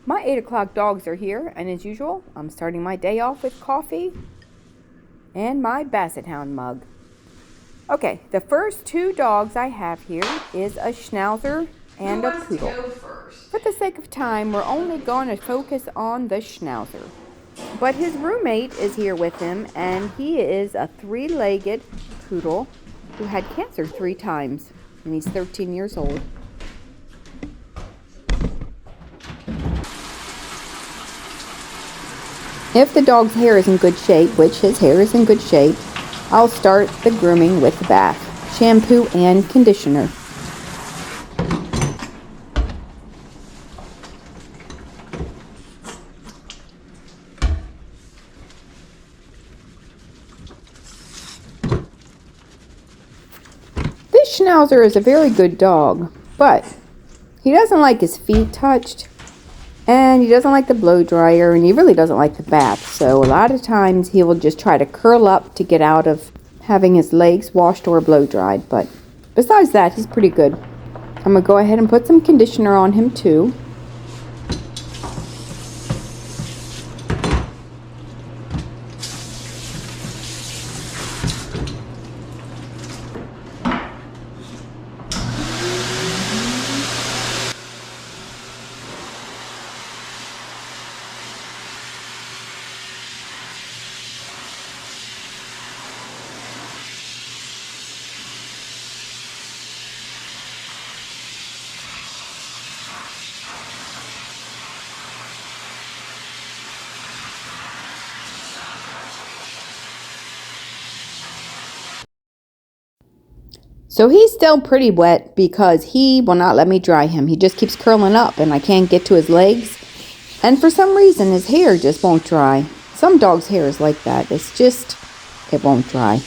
My 8 o'clock dogs are here, and as usual, I'm starting my day off with coffee and my Basset Hound mug. Okay, the first two dogs I have here is a Schnauzer and a Poodle. For the sake of time, we're only going to focus on the Schnauzer. But his roommate is here with him, and he is a 3-legged poodle who had cancer 3 times, and he's 13 years old. If the dog's hair is in good shape, which his hair is in good shape, I'll start the grooming with the bath, shampoo, and conditioner. This Schnauzer is a very good dog, but he doesn't like his feet touched, and he doesn't like the blow dryer, and he really doesn't like the bath. So a lot of times he will just try to curl up to get out of having his legs washed or blow dried. But besides that, he's pretty good. I'm going to go ahead and put some conditioner on him too. So he's still pretty wet because he will not let me dry him. He just keeps curling up and I can't get to his legs. And for some reason his hair just won't dry. Some dogs' hair is like that. It won't dry.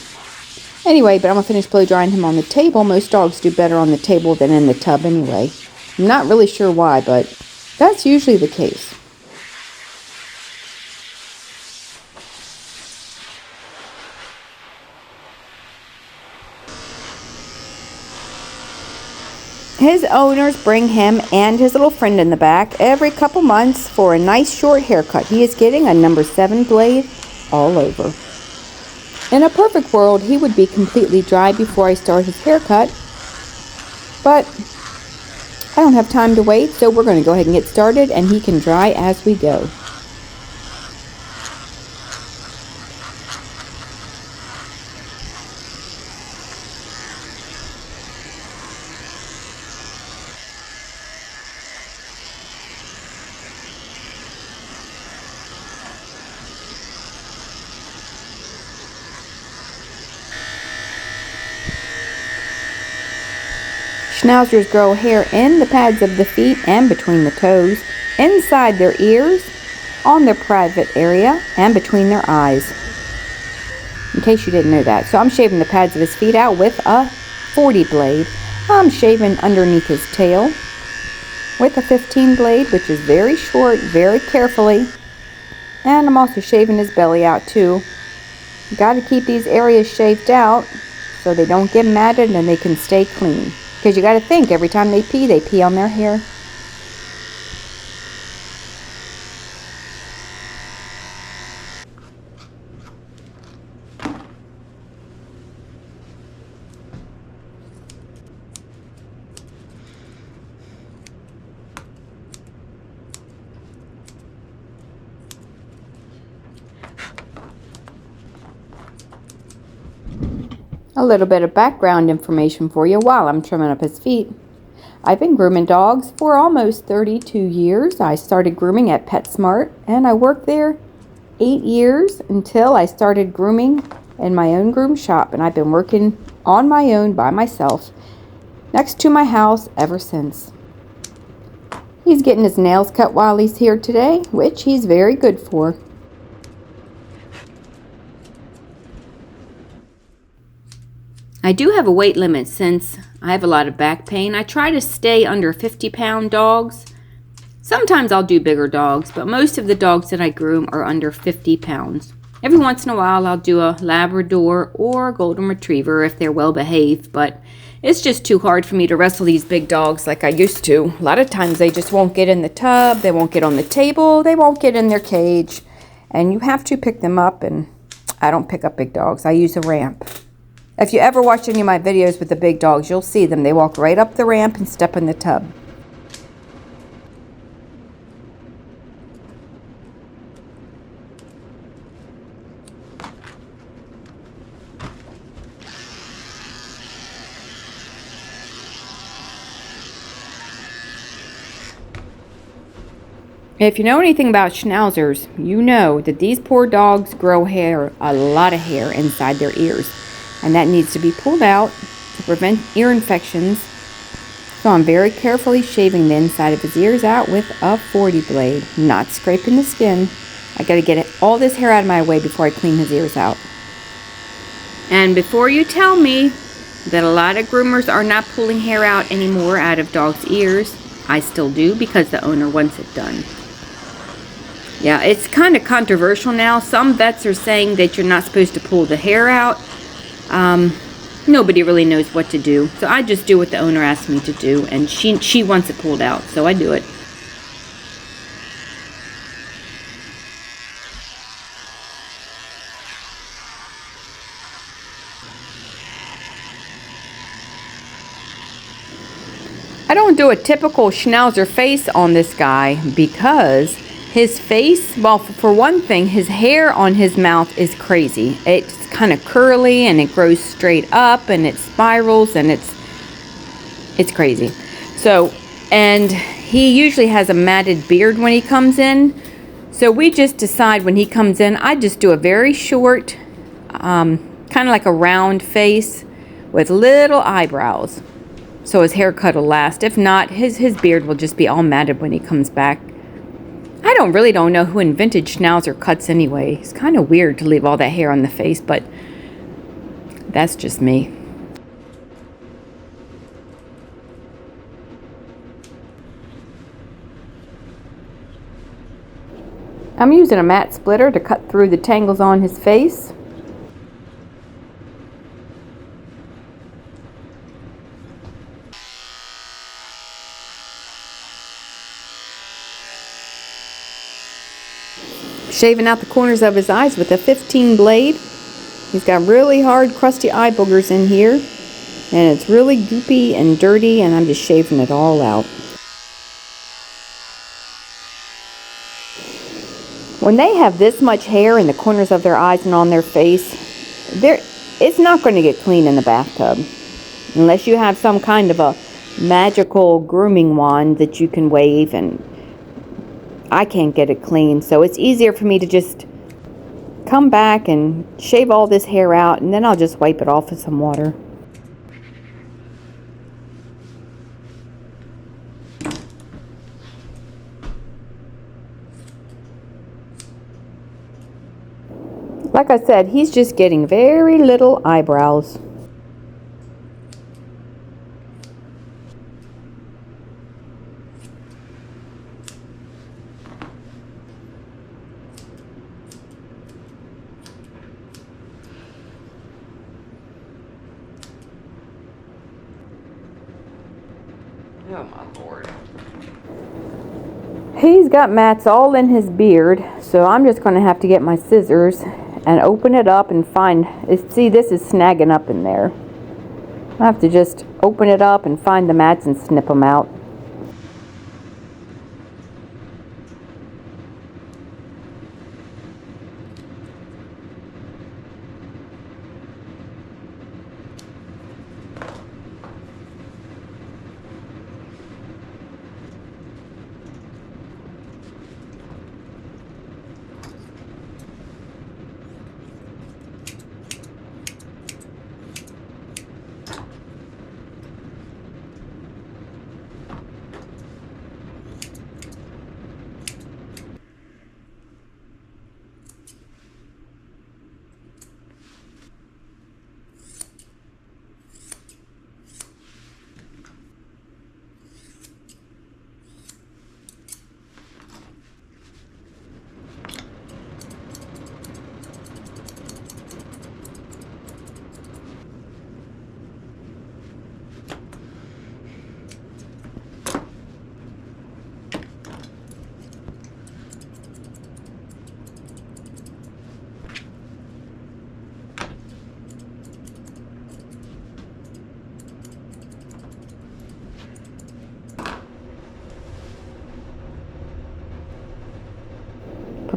Anyway, but I'm going to finish blow drying him on the table. Most dogs do better on the table than in the tub anyway. I'm not really sure why, but that's usually the case. His owners bring him and his little friend in the back every couple months for a nice short haircut. He is getting a number 7 blade all over. In a perfect world, he would be completely dry before I start his haircut, but I don't have time to wait, so we're going to go ahead and get started, and he can dry as we go. Schnauzers grow hair in the pads of the feet and between the toes, inside their ears, on their private area, and between their eyes. In case you didn't know that. So I'm shaving the pads of his feet out with a 40 blade. I'm shaving underneath his tail with a 15 blade, which is very short, very carefully. And I'm also shaving his belly out too. You got to keep these areas shaved out so they don't get matted and they can stay clean. Because you got to think, every time they pee on their hair. A little bit of background information for you while I'm trimming up his feet. I've been grooming dogs for almost 32 years. I started grooming at PetSmart, and I worked there 8 years until I started grooming in my own groom shop, and I've been working on my own by myself next to my house ever since. He's getting his nails cut while he's here today, which he's very good for. I do have a weight limit since I have a lot of back pain. I try to stay under 50-pound dogs. Sometimes I'll do bigger dogs, but most of the dogs that I groom are under 50 pounds. Every once in a while I'll do a Labrador or a Golden Retriever if they're well behaved, but It's just too hard for me to wrestle these big dogs like I used to. A lot of times they just won't get in the tub, they won't get on the table, they won't get in their cage. And you have to pick them up, and I don't pick up big dogs. I use a ramp. If you ever watch any of my videos with the big dogs, you'll see them. They walk right up the ramp and step in the tub. If you know anything about Schnauzers, you know that these poor dogs grow hair, a lot of hair inside their ears. And that needs to be pulled out to prevent ear infections. So I'm very carefully shaving the inside of his ears out with a 40 blade, not scraping the skin. I gotta get all this hair out of my way before I clean his ears out. And before you tell me that a lot of groomers are not pulling hair out anymore out of dogs' ears, I still do because the owner wants it done. Yeah, it's kind of controversial now. Some vets are saying that you're not supposed to pull the hair out. Nobody really knows what to do. So I just do what the owner asks me to do. And she wants it pulled out, so I do it. I don't do a typical Schnauzer face on this guy because his face, well, for one thing, his hair on his mouth is crazy. It's kind of curly and it grows straight up and it spirals and it's crazy. So, and he usually has a matted beard when he comes in. So we just decide when he comes in, I just do a very short, kind of like a round face with little eyebrows. So his haircut will last. If not, his beard will just be all matted when he comes back. I really don't know who invented Schnauzer cuts anyway. It's kind of weird to leave all that hair on the face, but that's just me. I'm using a mat splitter to cut through the tangles on his face. Shaving out the corners of his eyes with a 15 blade. He's got really hard, crusty eye boogers in here. And it's really goopy and dirty, and I'm just shaving it all out. When they have this much hair in the corners of their eyes and on their face, it's not going to get clean in the bathtub. Unless you have some kind of a magical grooming wand that you can wave, and I can't get it clean, so it's easier for me to just come back and shave all this hair out, and then I'll just wipe it off with some water. Like I said, he's just getting very little eyebrows. Oh my Lord. He's got mats all in his beard, so I'm just going to have to get my scissors and open it up and find, see, this is snagging up in there. I have to just open it up and find the mats and snip them out.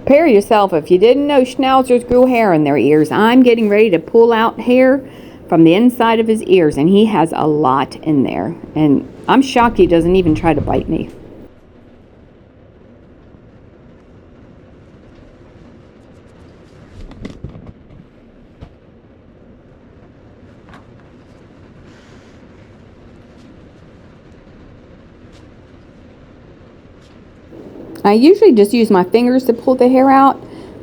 Prepare yourself. If you didn't know, Schnauzers grew hair in their ears. I'm getting ready to pull out hair from the inside of his ears, and he has a lot in there. And I'm shocked he doesn't even try to bite me. I usually just use my fingers to pull the hair out,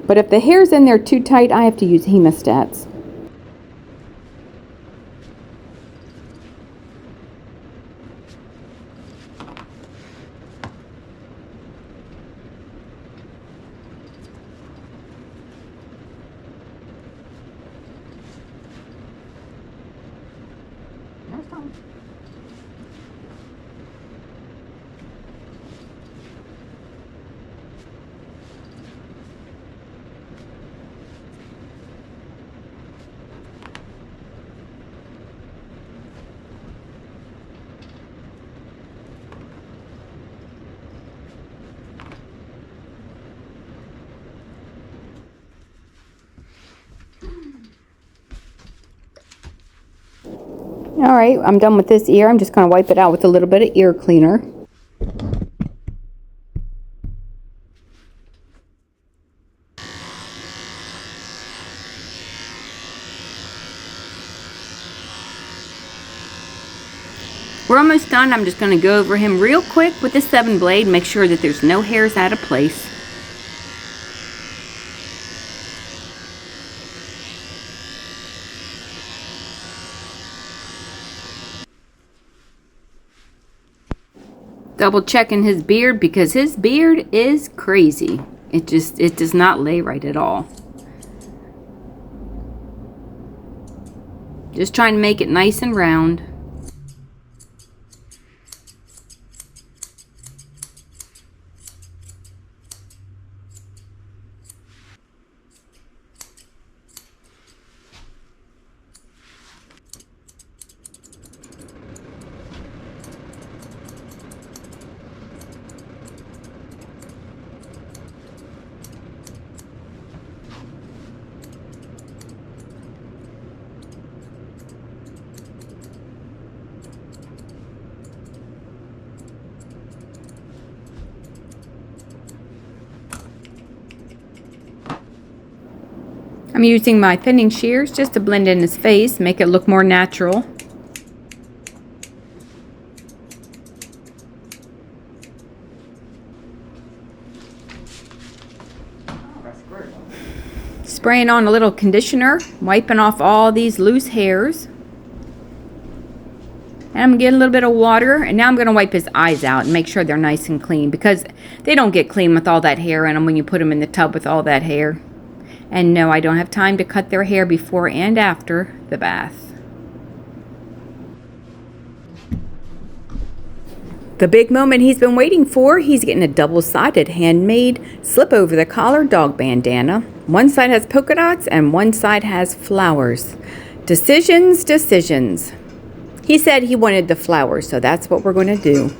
but if the hair's in there too tight, I have to use hemostats. Alright, I'm done with this ear. I'm just going to wipe it out with a little bit of ear cleaner. We're almost done. I'm just going to go over him real quick with the 7-blade, make sure that there's no hairs out of place. Double checking his beard because his beard is crazy. It does not lay right at all. Just trying to make it nice and round. I'm using my thinning shears just to blend in his face, make it look more natural. Spraying on a little conditioner, wiping off all these loose hairs. And I'm getting a little bit of water, and now I'm going to wipe his eyes out and make sure they're nice and clean, because they don't get clean with all that hair in them when you put them in the tub with all that hair. And no, I don't have time to cut their hair before and after the bath. The big moment he's been waiting for, he's getting a double-sided handmade slip over the collar dog bandana. One side has polka dots and one side has flowers. Decisions, decisions. He said he wanted the flowers, so that's what we're going to do.